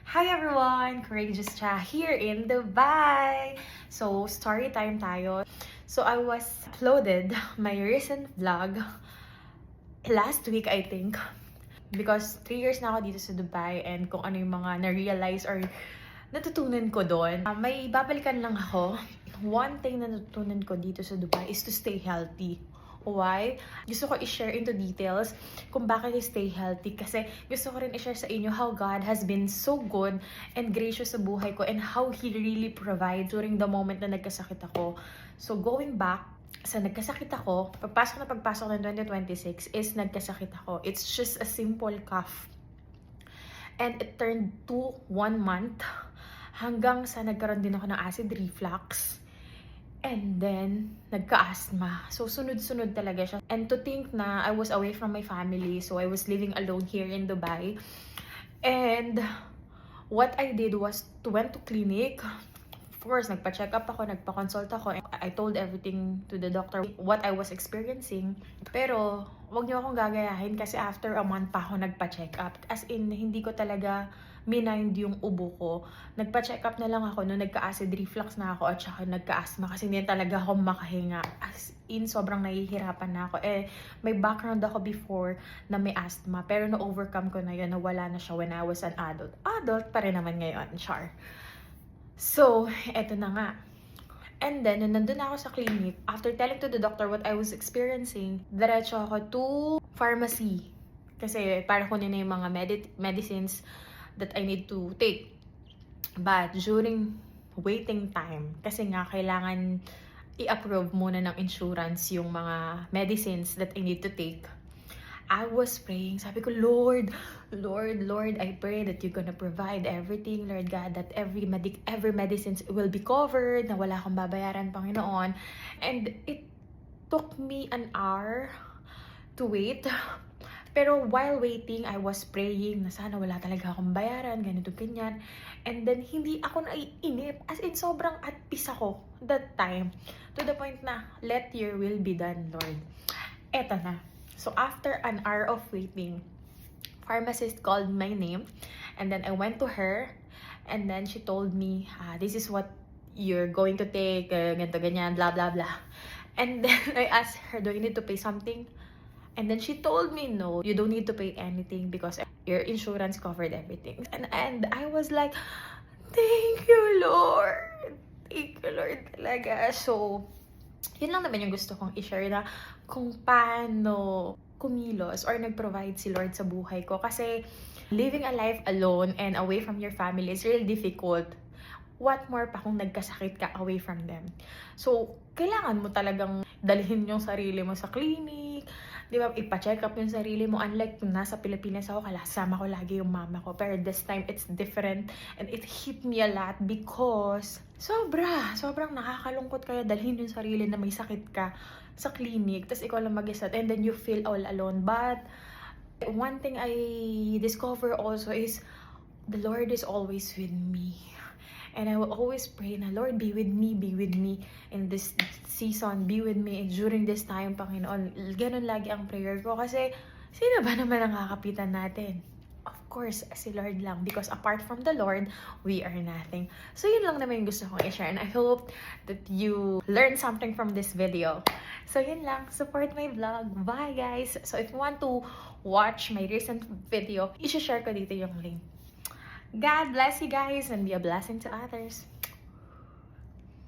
Hi everyone! Courageous Cha here in Dubai! So, story time tayo. So, I was uploaded my recent vlog last week, I think. Because 3 years na ako dito sa Dubai and kung ano yung mga na-realize or natutunan ko doon. May babalikan lang ako. One thing na natutunan ko dito sa Dubai is to stay healthy. Why? Gusto ko i-share into details kung bakit I stay healthy kasi gusto ko rin i-share sa inyo how God has been so good and gracious sa buhay ko and how He really provides during the moment na nagkasakit ako. So going back, sa nagkasakit ako, pagpasok ng 2026 is nagkasakit ako. It's just a simple cough. And it turned to 1 month hanggang sa nagkaroon din ako ng acid reflux. And then, nagka-asthma. So, sunod-sunod talaga siya. And to think na I was away from my family, so I was living alone here in Dubai. And what I did was to went to clinic. Of course, nagpa-check up ako, nagpa-consult ako. I told everything to the doctor, what I was experiencing. Pero, wag niyo akong gagayahin kasi after a month pa ako nagpa-check up. As in, hindi ko talaga mind yung ubo ko. Nagpa-check up na lang ako nung nagka-acid reflux na ako at saka nagka-asthma kasi hindi talaga ako makahinga. As in, sobrang nahihirapan na ako. May background ako before na may asthma pero na-overcome ko na yun, nawala na siya when I was an adult. Adult pa rin naman ngayon, char. So, eto na nga. And then, nung nandun ako sa clinic, after telling to the doctor what I was experiencing, diretso ako to pharmacy. Kasi para kunin na yung mga medicines that I need to take. But during waiting time, kasi nga kailangan i-approve muna ng insurance yung mga medicines that I need to take. I was praying. Sabi ko, Lord, I pray that you're gonna provide everything, Lord God, that every medicines will be covered, na wala akong babayaran, Panginoon. And it took me an hour to wait. Pero while waiting, I was praying na sana wala talaga akong bayaran, ganito, ganyan. And then, hindi ako naiinip. As in, sobrang at peace ako that time. To the point na, let your will be done, Lord. Eto na. So, after an hour of waiting, pharmacist called my name. And then, I went to her. And then, she told me, this is what you're going to take, ganito, ganyan, blah, blah, blah. And then, I asked her, do I need to pay something? And then she told me, no, you don't need to pay anything because your insurance covered everything. And I was like, thank you, Lord. Thank you, Lord, talaga. So, yun lang naman yung gusto kong i-share na kung paano kumilos or nag-provide si Lord sa buhay ko. Kasi living a life alone and away from your family is really difficult. What more pa kung nagkasakit ka away from them. So, kailangan mo talagang dalhin yung sarili mo sa clinic, di ba, ipa-check up yung sarili mo. Unlike kung nasa Pilipinas ako, kasama ko lagi yung mama ko. Pero this time, it's different. And it hit me a lot because sobrang nakakalungkot kaya dalhin yung sarili na may sakit ka sa clinic. Tapos ikaw lang mag-isa. And then you feel all alone. But one thing I discover also is the Lord is always with me. And I will always pray na, Lord, be with me in this season, be with me during this time, Panginoon. Ganun lagi ang prayer ko kasi sino ba naman ang kakapitan natin? Of course, si Lord lang. Because apart from the Lord, we are nothing. So yun lang naman yung gusto kong i-share. And I hope that you learned something from this video. So yun lang. Support my vlog. Bye, guys! So if you want to watch my recent video, i-share ko dito yung link. God bless you guys and be a blessing to others.